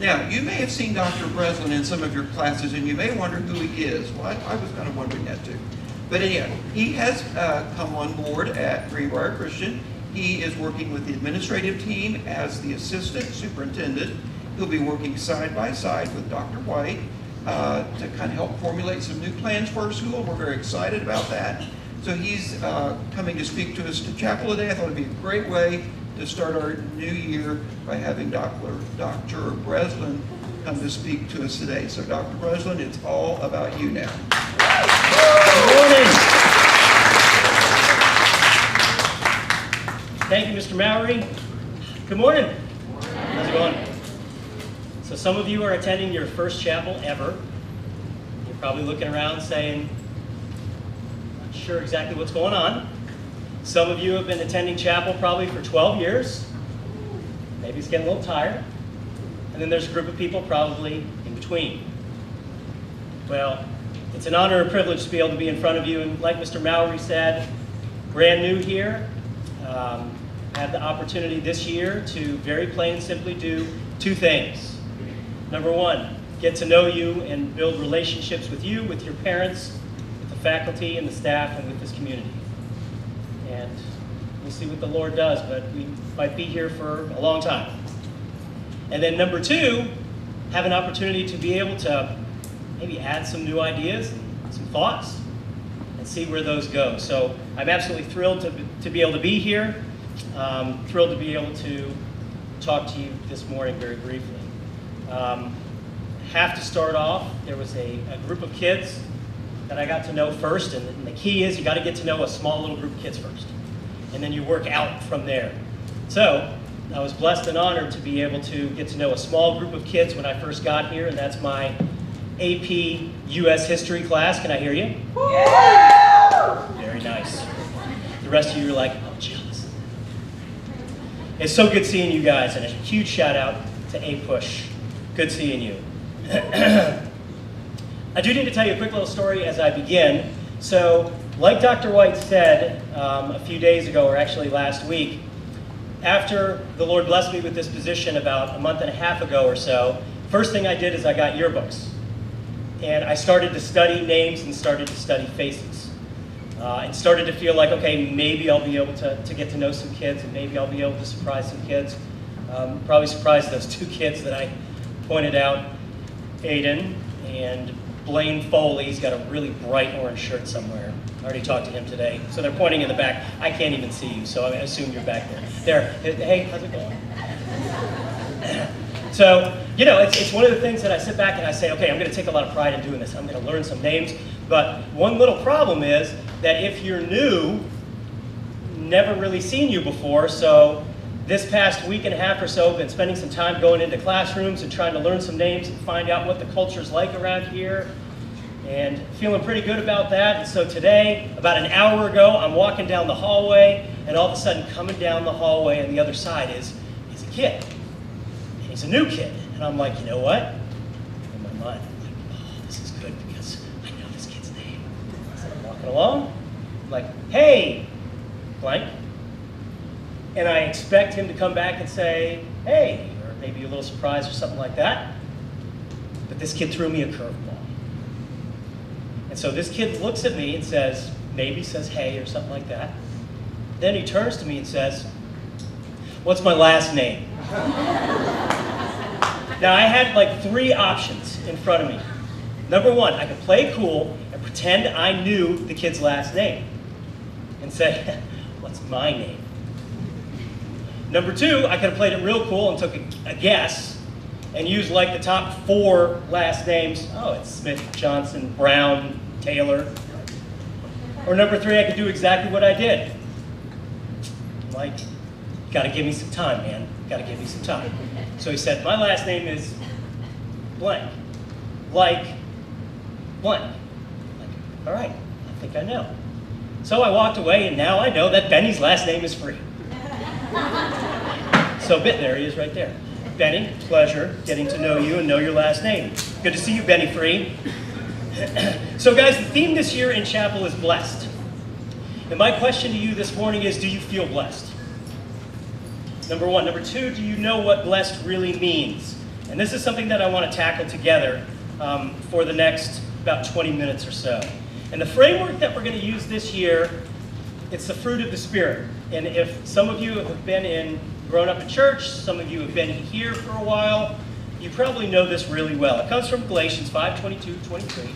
Now, you may have seen Dr. Breslin in some of your classes, and you may wonder who he is. Well, I was kind of wondering that too. But anyhow, he has come on board at Greenbrier Christian. He is working with the administrative team as the assistant superintendent. He'll be working side by side with Dr. White to kind of help formulate some new plans for our school. We're very excited about that. So he's coming to speak to us to chapel today. I thought it'd be a great way to start our new year by having Dr. Breslin come to speak to us today. So Dr. Breslin, it's all about you now. Good morning. Thank you, Mr. Mowry. Good morning. How's it going? So some of you are attending your first chapel ever. You're probably looking around saying, not sure exactly what's going on. Some of you have been attending chapel probably for 12 years. Maybe it's getting a little tired. And then there's a group of people probably in between. Well, it's an honor and privilege to be able to be in front of you. And like Mr. Mowry said, brand new here. I have the opportunity this year to very plain and simply do two things. Number one, get to know you and build relationships with you, with your parents, with the faculty and the staff, and with this community. And we'll see what the Lord does, but we might be here for a long time. And then number two, have an opportunity to be able to maybe add some new ideas and some thoughts and see where those go. So I'm absolutely thrilled to be able to be here. Thrilled to be able to talk to you this morning very briefly. Have to start off, there was a group of kids that I got to know first, and the key is you got to get to know a small little group of kids first, and then you work out from there. So I was blessed and honored to be able to get to know a small group of kids when I first got here, and that's my AP US History class. Can I hear you? Yeah! Very nice. The rest of you are like, oh, jealous. It's so good seeing you guys, and a huge shout out to A-Push. Good seeing you. I do need to tell you a quick little story as I begin. So, like Dr. White said a few days ago, or actually last week, after the Lord blessed me with this position about a month and a half ago or so, first thing I did is I got yearbooks. And I started to study names and started to study faces. And started to feel like, okay, maybe I'll be able to get to know some kids, and maybe I'll be able to surprise some kids. Probably surprised those two kids that I pointed out, Aiden and Blaine Foley. He's got a really bright orange shirt somewhere. I already talked to him today. So they're pointing in the back. I can't even see you, so I assume you're back there. There, hey, how's it going? So, you know, it's one of the things that I sit back and I say, okay, I'm going to take a lot of pride in doing this. I'm going to learn some names. But one little problem is that if you're new, never really seen you before, so this past week and a half or so, I've been spending some time going into classrooms and trying to learn some names and find out what the culture's like around here, and feeling pretty good about that. And so today, about an hour ago, I'm walking down the hallway, and all of a sudden, coming down the hallway on the other side is a kid. And he's a new kid. And I'm like, you know what? In my mind, I'm like, oh, this is good because I know this kid's name. So I'm walking along, I'm like, hey, blank. And I expect him to come back and say, hey, or maybe a little surprise or something like that. But this kid threw me a curveball. And so this kid looks at me and says, maybe says hey or something like that. Then he turns to me and says, what's my last name? Now I had like 3 options in front of me. Number one, I could play cool and pretend I knew the kid's last name and say, what's my name? Number two, I could have played it real cool and took a guess and used like the top 4 last names. Oh, it's Smith, Johnson, Brown, Taylor. Or number 3, I could do exactly what I did. Like, gotta give me some time, man. Gotta give me some time. So he said, my last name is blank. Like blank. Like, all right, I think I know. So I walked away, and now I know that Benny's last name is Free. So there he is right there. Benny, pleasure getting to know you and know your last name. Good to see you, Benny Free. So guys, the theme this year in chapel is blessed. And my question to you this morning is, do you feel blessed? Number one. Number two, do you know what blessed really means? And this is something that I want to tackle together for the next about 20 minutes or so. And the framework that we're going to use this year, it's the fruit of the Spirit. And if some of you have grown up in church, some of you have been here for a while, you probably know this really well. It comes from Galatians 5:22-23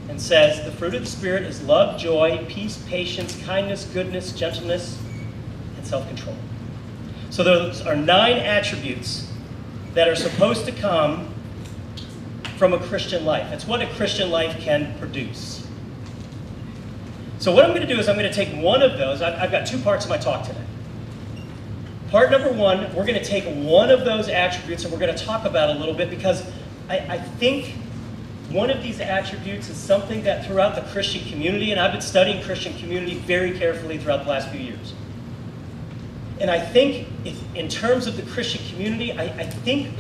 and says, the fruit of the Spirit is love, joy, peace, patience, kindness, goodness, gentleness, and self-control. So those are 9 attributes that are supposed to come from a Christian life. It's what a Christian life can produce. So what I'm going to do is I'm going to take one of those. I've got 2 parts of my talk today. Part number 1, we're going to take one of those attributes and we're going to talk about a little bit, because I think one of these attributes is something that throughout the Christian community, and I've been studying Christian community very carefully throughout the last few years. And I think in terms of the Christian community, I think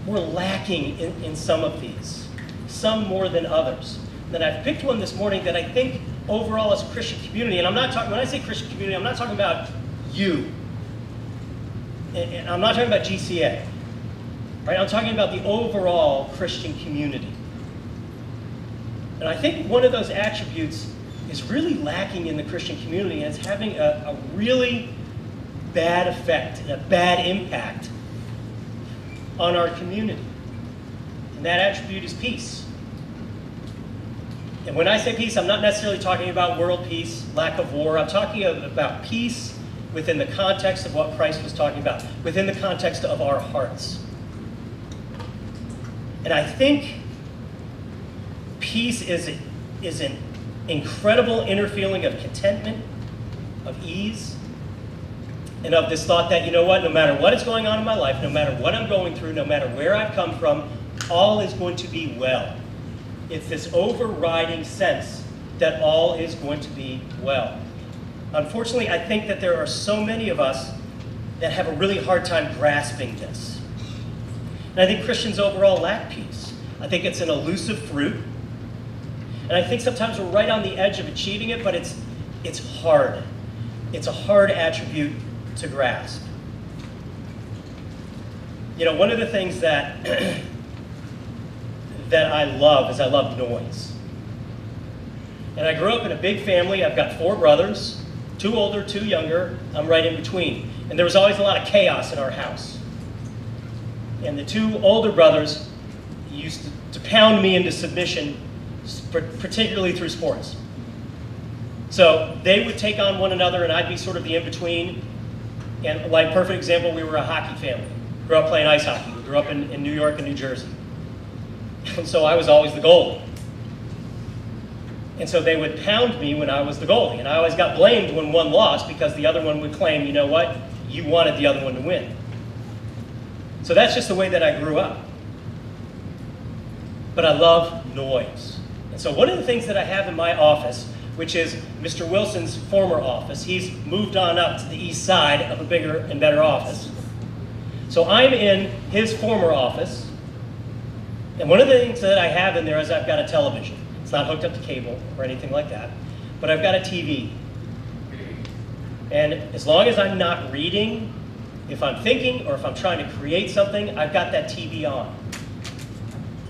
we're lacking in some of these, some more than others. And I've picked one this morning that I think overall as a Christian community, and when I say Christian community, I'm not talking about you. And I'm not talking about GCA. Right? I'm talking about the overall Christian community. And I think one of those attributes is really lacking in the Christian community, and it's having a really bad effect and a bad impact on our community. And that attribute is peace. And when I say peace, I'm not necessarily talking about world peace, lack of war. I'm talking about peace within the context of what Christ was talking about, within the context of our hearts. And I think peace is an incredible inner feeling of contentment, of ease, and of this thought that, you know what, no matter what is going on in my life, no matter what I'm going through, no matter where I've come from, all is going to be well. It's this overriding sense that all is going to be well. Unfortunately, I think that there are so many of us that have a really hard time grasping this. And I think Christians overall lack peace. I think it's an elusive fruit. And I think sometimes we're right on the edge of achieving it, but it's hard. It's a hard attribute to grasp. You know, one of the things that that I love is I love noise. And I grew up in a big family. I've got 4 brothers, 2 older, 2 younger. I'm right in between. And there was always a lot of chaos in our house. And the 2 older brothers used to pound me into submission, particularly through sports. So they would take on one another, and I'd be sort of the in-between. And like, perfect example, we were a hockey family. Grew up playing ice hockey. We grew up in New York and New Jersey. And so I was always the goalie. And so they would pound me when I was the goalie. And I always got blamed when one lost, because the other one would claim, you know what, you wanted the other one to win. So that's just the way that I grew up. But I love noise. And so one of the things that I have in my office, which is Mr. Wilson's former office, he's moved on up to the east side of a bigger and better office. So I'm in his former office. And one of the things that I have in there is I've got a television. It's not hooked up to cable or anything like that, but I've got a TV. And as long as I'm not reading, if I'm thinking or if I'm trying to create something, I've got that TV on.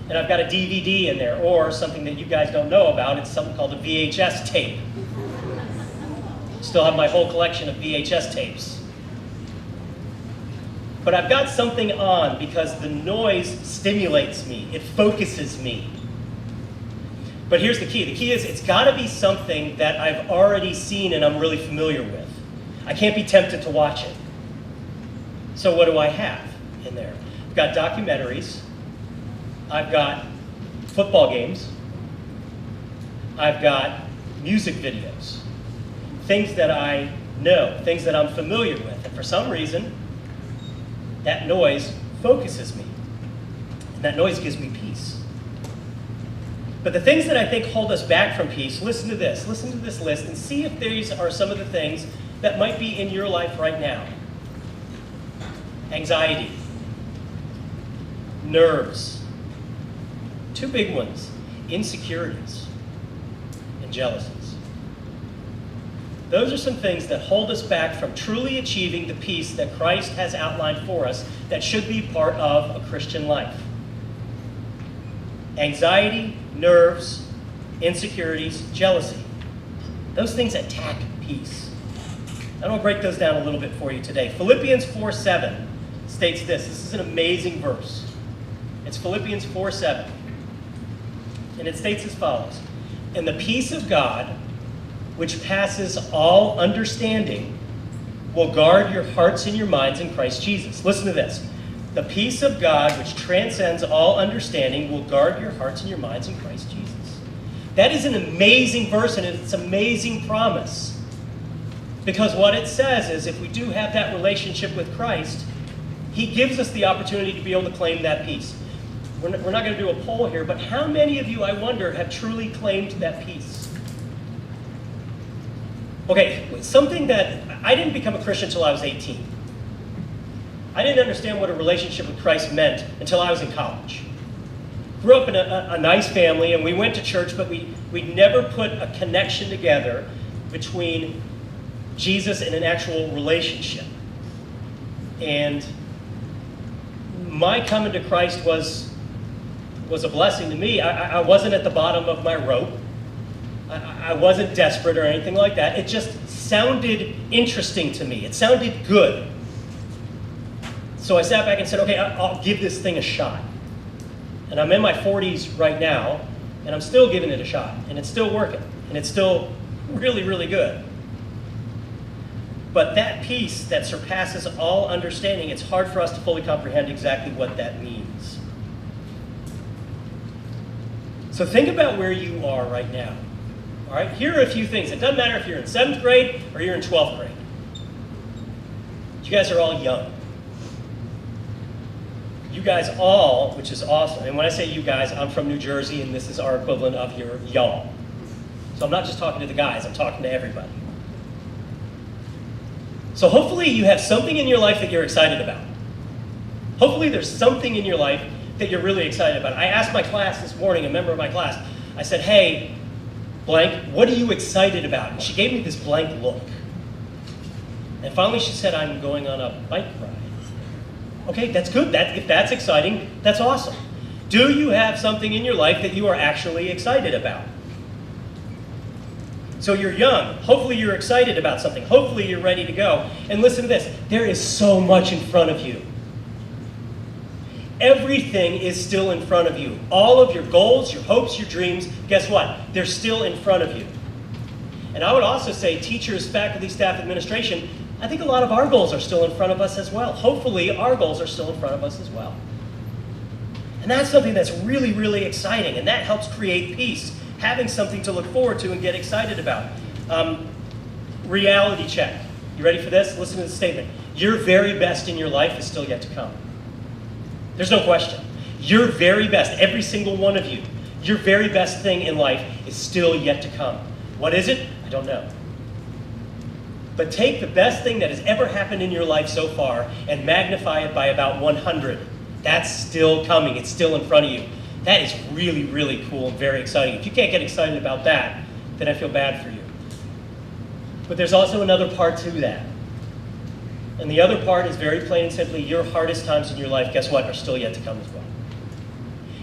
And I've got a DVD in there, or something that you guys don't know about, it's something called a VHS tape. Still have my whole collection of VHS tapes. But I've got something on because the noise stimulates me. It focuses me. But here's the key. The key is it's got to be something that I've already seen and I'm really familiar with. I can't be tempted to watch it. So what do I have in there? I've got documentaries. I've got football games. I've got music videos. Things that I know, things that I'm familiar with. And for some reason, that noise focuses me. And that noise gives me peace. But the things that I think hold us back from peace, listen to this. Listen to this list and see if these are some of the things that might be in your life right now. Anxiety. Nerves. 2 big ones. Insecurities. And jealousies. Those are some things that hold us back from truly achieving the peace that Christ has outlined for us that should be part of a Christian life. Anxiety, nerves, insecurities, jealousy. Those things attack peace. I'm going to break those down a little bit for you today. Philippians 4:7 states this. This is an amazing verse. It's Philippians 4:7. And it states as follows. And the peace of God, which passes all understanding, will guard your hearts and your minds in Christ Jesus. Listen to this. The peace of God, which transcends all understanding, will guard your hearts and your minds in Christ Jesus. That is an amazing verse, and it's an amazing promise. Because what it says is, if we do have that relationship with Christ, he gives us the opportunity to be able to claim that peace. We're not going to do a poll here, but how many of you, I wonder, have truly claimed that peace? Okay, something that I didn't become a Christian until I was 18. I didn't understand what a relationship with Christ meant until I was in college. Grew up in a nice family, and we went to church, but we never put a connection together between Jesus and an actual relationship. And my coming to Christ was a blessing to me. I wasn't at the bottom of my rope. I wasn't desperate or anything like that. It just sounded interesting to me. It sounded good. So I sat back and said, okay, I'll give this thing a shot. And I'm in my 40s right now, and I'm still giving it a shot. And it's still working. And it's still really, really good. But that peace that surpasses all understanding, it's hard for us to fully comprehend exactly what that means. So think about where you are right now. All right, here are a few things. It doesn't matter if you're in 7th grade or you're in 12th grade. You guys are all young. You guys all, which is awesome. And when I say you guys, I'm from New Jersey, and this is our equivalent of your y'all. So I'm not just talking to the guys, I'm talking to everybody. So hopefully you have something in your life that you're excited about. Hopefully there's something in your life that you're really excited about. I asked my class this morning, a member of my class, I said, hey, blank, what are you excited about? And she gave me this blank look. And finally she said, I'm going on a bike ride. Okay, that's good. If that's exciting, that's awesome. Do you have something in your life that you are actually excited about? So you're young. Hopefully you're excited about something. Hopefully you're ready to go. And listen to this. There is so much in front of you. Everything is still in front of you. All of your goals, your hopes, your dreams, guess what? They're still in front of you. And I would also say teachers, faculty, staff, administration, I think a lot of our goals are still in front of us as well. Hopefully our goals are still in front of us as well. And that's something that's really, really exciting, and that helps create peace, having something to look forward to and get excited about. Reality check. You ready for this? Listen to the statement. Your very best in your life is still yet to come. There's no question. Your very best, every single one of you, your very best thing in life is still yet to come. What is it? I don't know. But take the best thing that has ever happened in your life so far and magnify it by about 100. That's still coming. It's still in front of you. That is really, really cool and very exciting. If you can't get excited about that, then I feel bad for you. But there's also another part to that. And the other part is very plain and simply, your hardest times in your life, guess what, are still yet to come as well.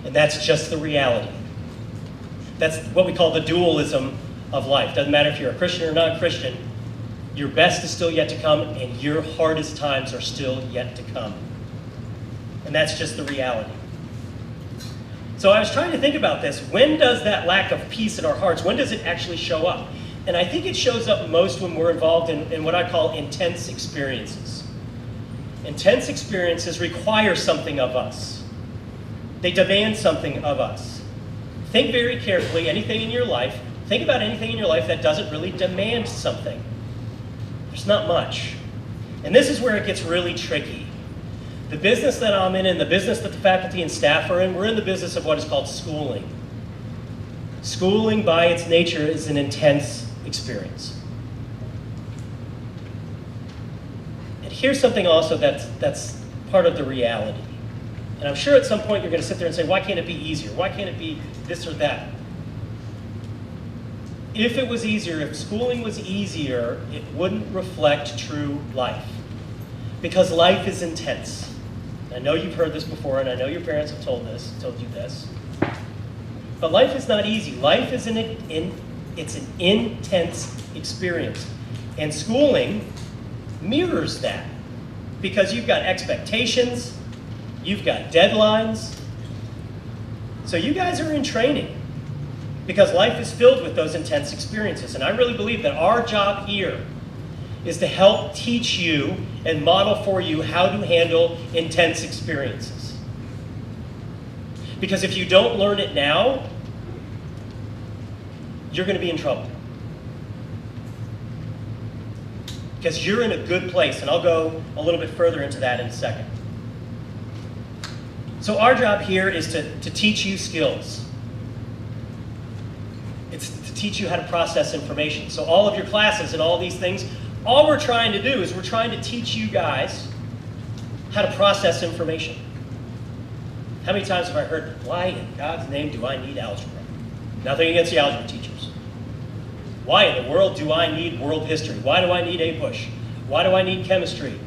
And that's just the reality. That's what we call the dualism of life. Doesn't matter if you're a Christian or not a Christian, your best is still yet to come, and your hardest times are still yet to come. And that's just the reality. So I was trying to think about this. When does that lack of peace in our hearts, when does it actually show up? And I think it shows up most when we're involved in what I call intense experiences. Intense experiences require something of us. They demand something of us. Think very carefully, think about anything in your life that doesn't really demand something. There's not much. And this is where it gets really tricky. The business that I'm in and the business that the faculty and staff are in, we're in the business of what is called schooling. Schooling, by its nature, is an intense experience. And here's something also that's part of the reality. And I'm sure at some point you're going to sit there and say, why can't it be easier? Why can't it be this or that? If it was easier, if schooling was easier, it wouldn't reflect true life. Because life is intense. I know you've heard this before, and I know your parents have told you this. But life is not easy. Life is it's an intense experience. And schooling mirrors that. Because you've got expectations, you've got deadlines. So you guys are in training. Because life is filled with those intense experiences. And I really believe that our job here is to help teach you and model for you how to handle intense experiences. Because if you don't learn it now, you're going to be in trouble. Because you're in a good place, and I'll go a little bit further into that in a second. So our job here is to teach you skills. It's to teach you how to process information. So all of your classes and all these things, all we're trying to do is we're trying to teach you guys how to process information. How many times have I heard, why in God's name do I need algebra? Nothing against the algebra teachers. Why in the world do I need world history? Why do I need APUSH? Why do I need chemistry?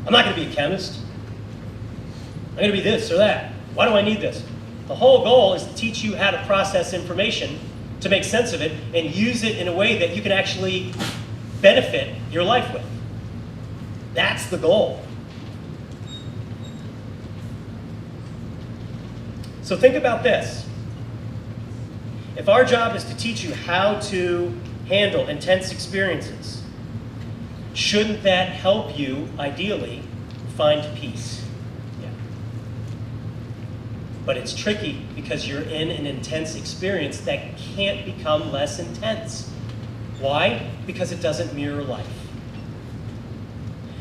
I'm not going to be a chemist. I'm going to be this or that. Why do I need this? The whole goal is to teach you how to process information, to make sense of it, and use it in a way that you can actually benefit your life with. That's the goal. So think about this. If our job is to teach you how to handle intense experiences, shouldn't that help you, ideally, find peace? Yeah. But it's tricky because you're in an intense experience that can't become less intense. Why? Because it doesn't mirror life.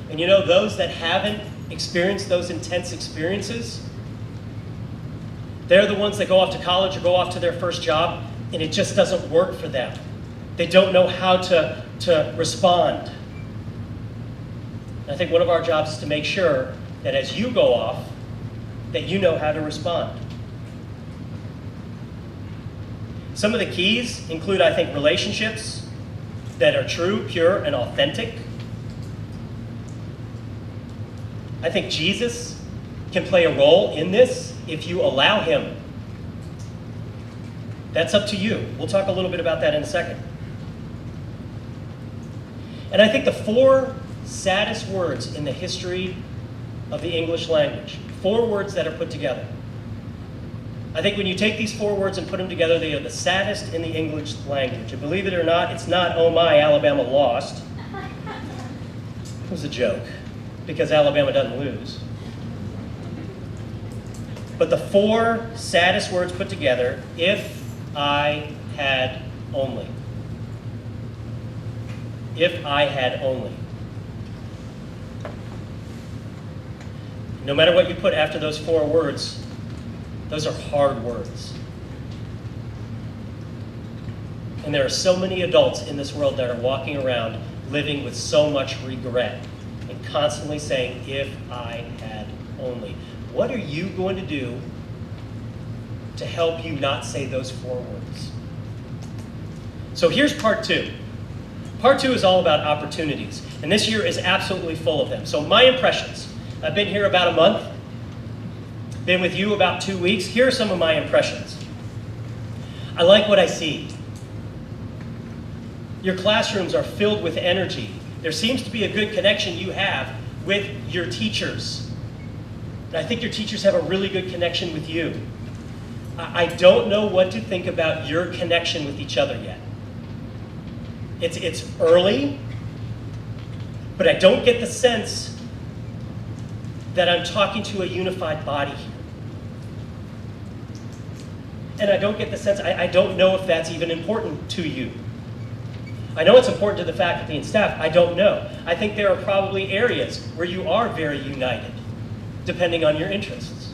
And you know, those that haven't experienced those intense experiences, they're the ones that go off to college or go off to their first job, and it just doesn't work for them. They don't know how to respond. And I think one of our jobs is to make sure that as you go off, that you know how to respond. Some of the keys include, I think, relationships that are true, pure, and authentic. I think Jesus can play a role in this if you allow him. That's up to you. We'll talk a little bit about that in a second. And I think the 4 saddest words in the history of the English language, 4 words that are put together. I think when you take these 4 words and put them together, they are the saddest in the English language. And believe it or not, it's not, oh my, Alabama lost. It was a joke, because Alabama doesn't lose. But the 4 saddest words put together, if I had only. If I had only. No matter what you put after those 4 words, those are hard words. And there are so many adults in this world that are walking around living with so much regret and constantly saying, if I had only. What are you going to do to help you not say those 4 words? So here's part 2. Part 2 is all about opportunities. And this year is absolutely full of them. So my impressions. I've been here about a month. Been with you about 2 weeks. Here are some of my impressions. I like what I see. Your classrooms are filled with energy. There seems to be a good connection you have with your teachers. And I think your teachers have a really good connection with you. I don't know what to think about your connection with each other yet. It's early, but I don't get the sense that I'm talking to a unified body here. And I don't get the sense, I don't know if that's even important to you. I know it's important to the faculty and staff, I don't know. I think there are probably areas where you are very united, depending on your interests.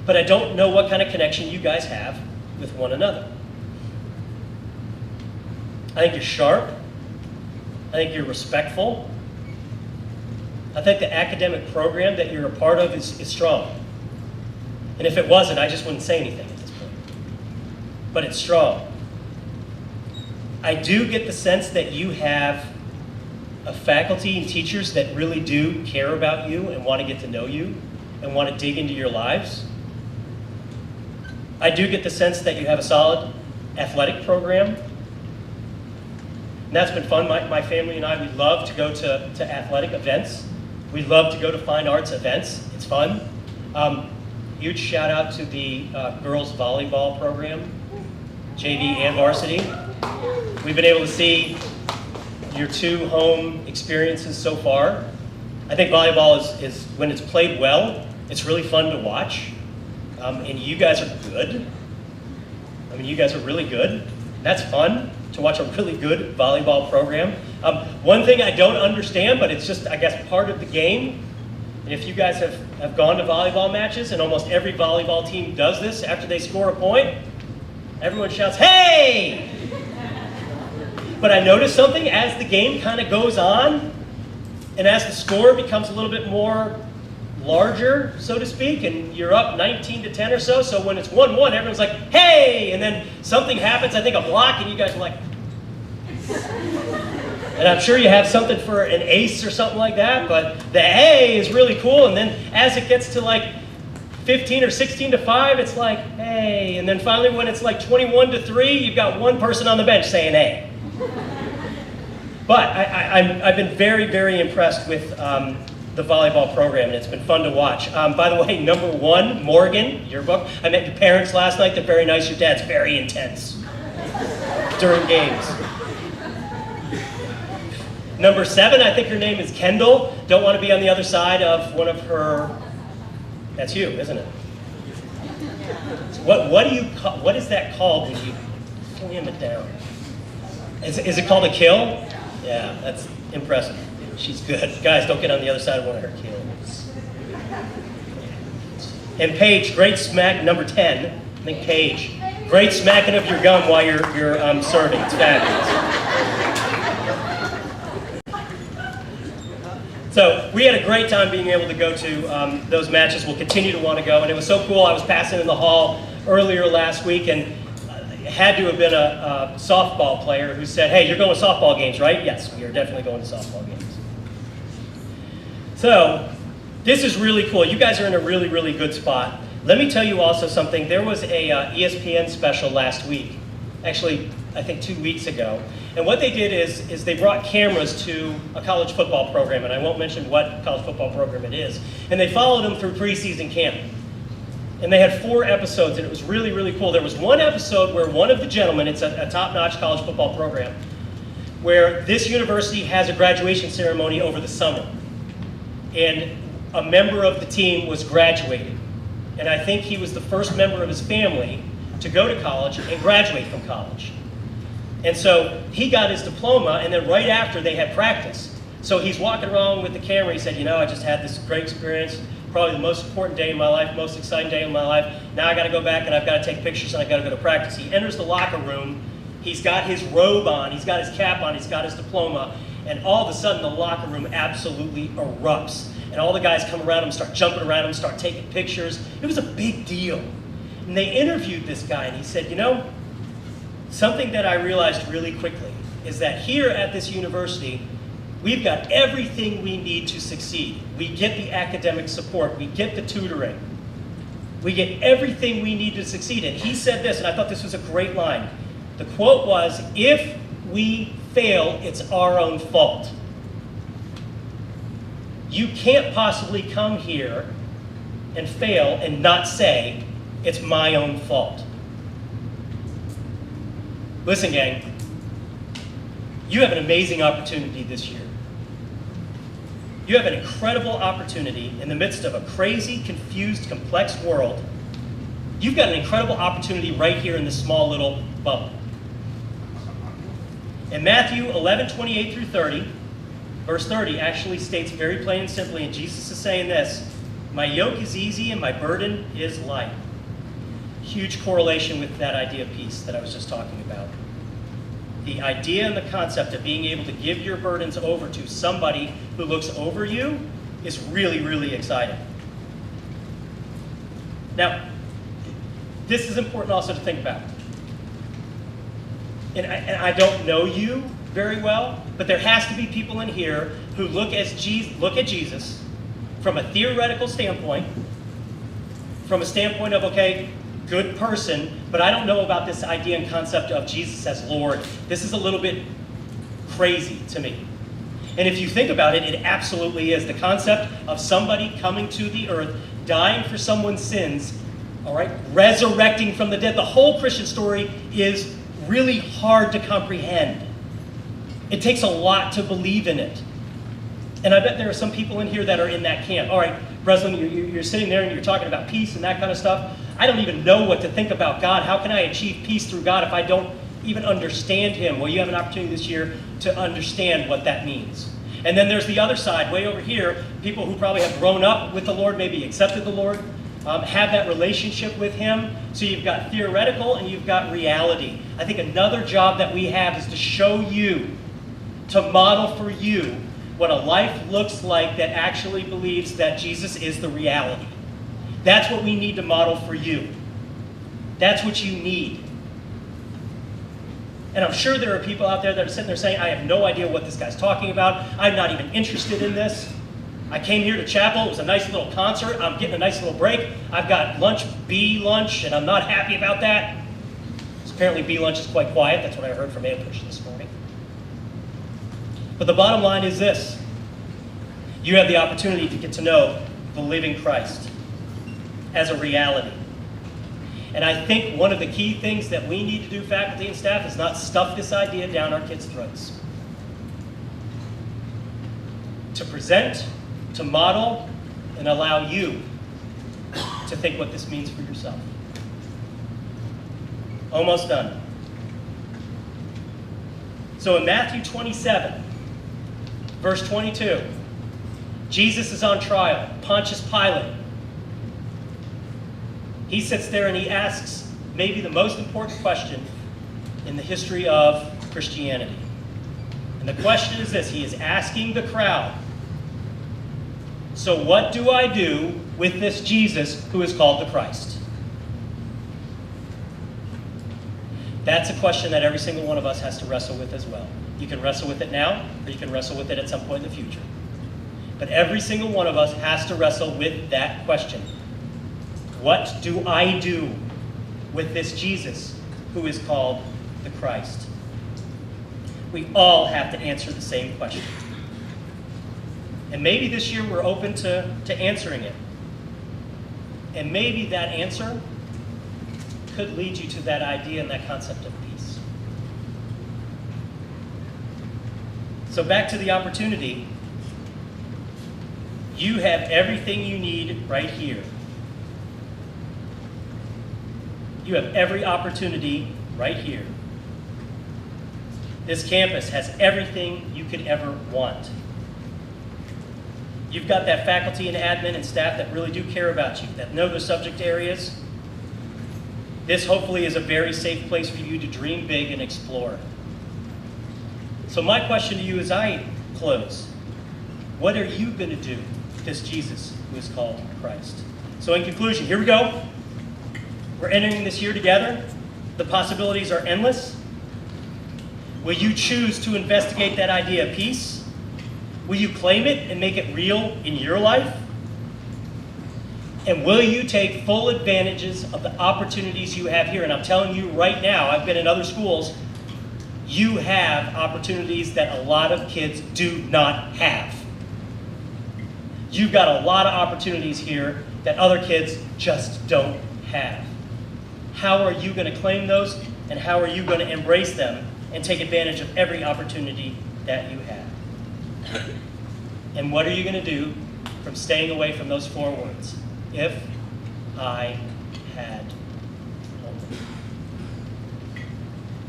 But I don't know what kind of connection you guys have with one another. I think you're sharp. I think you're respectful. I think the academic program that you're a part of is strong. And if it wasn't, I just wouldn't say anything at this point. But it's strong. I do get the sense that you have of faculty and teachers that really do care about you and want to get to know you and want to dig into your lives. I do get the sense that you have a solid athletic program. And that's been fun. My family and I, we love to go to athletic events. We love to go to fine arts events. It's fun. Huge shout out to the girls volleyball program, JV and varsity. We've been able to see your 2 home experiences so far. I think volleyball is when it's played well, it's really fun to watch. And you guys are good. I mean, you guys are really good. That's fun to watch a really good volleyball program. One thing I don't understand, but it's just, I guess, part of the game. And if you guys have gone to volleyball matches, and almost every volleyball team does this after they score a point, everyone shouts, "Hey!" But I noticed something as the game kind of goes on, and as the score becomes a little bit more larger, so to speak, and you're up 19-10 or so, so when it's 1-1, everyone's like, "Hey!" And then something happens, I think a block, and you guys are like, and I'm sure you have something for an ace or something like that, but the "hey" is really cool, and then as it gets to like 15 or 16-5, it's like, "Hey," and then finally when it's like 21-3, you've got one person on the bench saying "hey." But I've been very, very impressed with the volleyball program, and it's been fun to watch. By the way, number 1, Morgan, your book. I met your parents last night. They're very nice. Your dad's very intense during games. Number 7, I think her name is Kendall. Don't want to be on the other side of one of her. That's you, isn't it? What is that called when you slam it down? Is it called a kill? Yeah, that's impressive. She's good. Guys, don't get on the other side of one of her kills. And Paige, great smack, number 10. I think Paige. Great smacking of your gum while you're serving. It's fabulous. So we had a great time being able to go to those matches. We'll continue to want to go. And it was so cool. I was passing in the hall earlier last week, and it had to have been a softball player who said, "Hey, you're going to softball games, right?" Yes, we are definitely going to softball games. So this is really cool. You guys are in a really, really good spot. Let me tell you also something. There was a ESPN special last week. Actually, I think 2 weeks ago. And what they did is they brought cameras to a college football program, and I won't mention what college football program it is. And they followed them through preseason camp. And they had 4 episodes, and it was really, really cool. There was one episode where one of the gentlemen, it's a top-notch college football program, where this university has a graduation ceremony over the summer. And a member of the team was graduating. And I think he was the first member of his family to go to college and graduate from college. And so he got his diploma, and then right after they had practice. So he's walking around with the camera. He said, "You know, I just had this great experience, probably the most important day in my life, most exciting day in my life. Now I got to go back and I've got to take pictures and I've got to go to practice." He enters the locker room. He's got his robe on. He's got his cap on. He's got his diploma. And all of a sudden, the locker room absolutely erupts. And all the guys come around him, start jumping around him, start taking pictures. It was a big deal. And they interviewed this guy, and he said, "You know, something that I realized really quickly is that here at this university, we've got everything we need to succeed. We get the academic support. We get the tutoring. We get everything we need to succeed." And he said this, and I thought this was a great line. The quote was, "If we fail, it's our own fault. You can't possibly come here and fail and not say, it's my own fault." Listen, gang, you have an amazing opportunity this year. You have an incredible opportunity in the midst of a crazy, confused, complex world. You've got an incredible opportunity right here in this small little bubble. In Matthew 11:28 through 30, verse 30 actually states very plain and simply, and Jesus is saying this, "My yoke is easy and my burden is light." Huge correlation with that idea of peace that I was just talking about. The idea and the concept of being able to give your burdens over to somebody who looks over you is really, really exciting. Now, this is important also to think about. And I don't know you, very well, but there has to be people in here who look at Jesus from a theoretical standpoint, from a standpoint of, okay, good person, but I don't know about this idea and concept of Jesus as Lord. This is a little bit crazy to me. And if you think about it, it absolutely is. The concept of somebody coming to the earth, dying for someone's sins, all right, resurrecting from the dead. The whole Christian story is really hard to comprehend. It takes a lot to believe in it. And I bet there are some people in here that are in that camp. All right, Breslin, you're sitting there and you're talking about peace and that kind of stuff. I don't even know what to think about God. How can I achieve peace through God if I don't even understand Him? Well, you have an opportunity this year to understand what that means. And then there's the other side, way over here, people who probably have grown up with the Lord, maybe accepted the Lord, have that relationship with Him. So you've got theoretical and you've got reality. I think another job that we have is to show you, to model for you, what a life looks like that actually believes that Jesus is the reality. That's what we need to model for you. That's what you need. And I'm sure there are people out there that are sitting there saying, I have no idea what this guy's talking about. I'm not even interested in this. I came here to chapel. It was a nice little concert. I'm getting a nice little break. I've got lunch, B lunch, and I'm not happy about that. Apparently B lunch is quite quiet. That's what I heard from Ambush this morning. But the bottom line is this. You have the opportunity to get to know the living Christ as a reality. And I think one of the key things that we need to do, faculty and staff, is not stuff this idea down our kids' throats. To present, to model, and allow you to think what this means for yourself. Almost done. So in Matthew 27, verse 22, Jesus is on trial. Pontius Pilate. He sits there and he asks maybe the most important question in the history of Christianity. And the question is this. He is asking the crowd, so what do I do with this Jesus who is called the Christ? That's a question that every single one of us has to wrestle with as well. You can wrestle with it now, or you can wrestle with it at some point in the future. But every single one of us has to wrestle with that question. What do I do with this Jesus who is called the Christ? We all have to answer the same question. And maybe this year we're open to answering it. And maybe that answer could lead you to that idea and that concept of peace. So back to the opportunity. You have everything you need right here. You have every opportunity right here. This campus has everything you could ever want. You've got that faculty and admin and staff that really do care about you, that know the subject areas. This hopefully is a very safe place for you to dream big and explore. So my question to you as I close, what are you going to do with this Jesus who is called Christ? So in conclusion, here we go. We're entering this year together. The possibilities are endless. Will you choose to investigate that idea of peace? Will you claim it and make it real in your life? And will you take full advantages of the opportunities you have here? And I'm telling you right now, I've been in other schools, you have opportunities that a lot of kids do not have. You've got a lot of opportunities here that other kids just don't have. How are you going to claim those, and how are you going to embrace them and take advantage of every opportunity that you have? And what are you going to do from staying away from those 4 words? If I had only.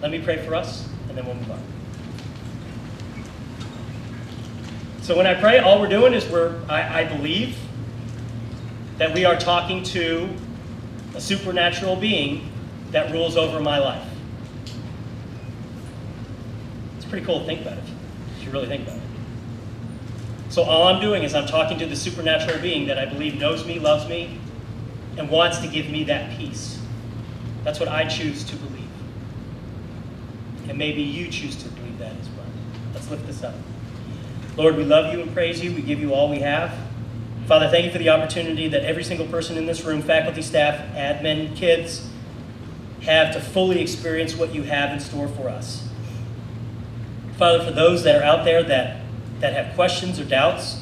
Let me pray for us, and then we'll move on. So when I pray, all we're doing is I believe that we are talking to a supernatural being that rules over my life. It's pretty cool to think about it, if you really think about it. So all I'm doing is I'm talking to the supernatural being that I believe knows me, loves me, and wants to give me that peace. That's what I choose to believe. And maybe you choose to believe that as well. lift this up. Lord, we love you and praise you. We give you all we have. Father, thank you for the opportunity that every single person in this room, faculty, staff, admin, kids, have to fully experience what you have in store for us. Father, for those that are out there that have questions or doubts,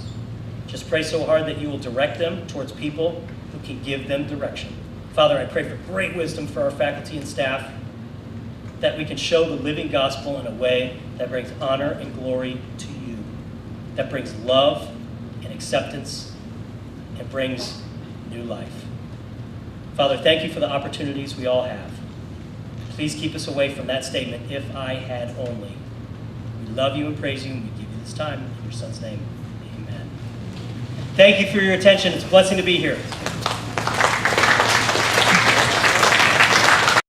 just pray so hard that you will direct them towards people who can give them direction. Father, I pray for great wisdom for our faculty and staff, that we can show the living gospel in a way that brings honor and glory to you, that brings love and acceptance and brings new life. Father, thank you for the opportunities we all have. Please keep us away from that statement, if I had only. We love you and praise you, and we give you this time. In your Son's name, amen. Thank you for your attention. It's a blessing to be here.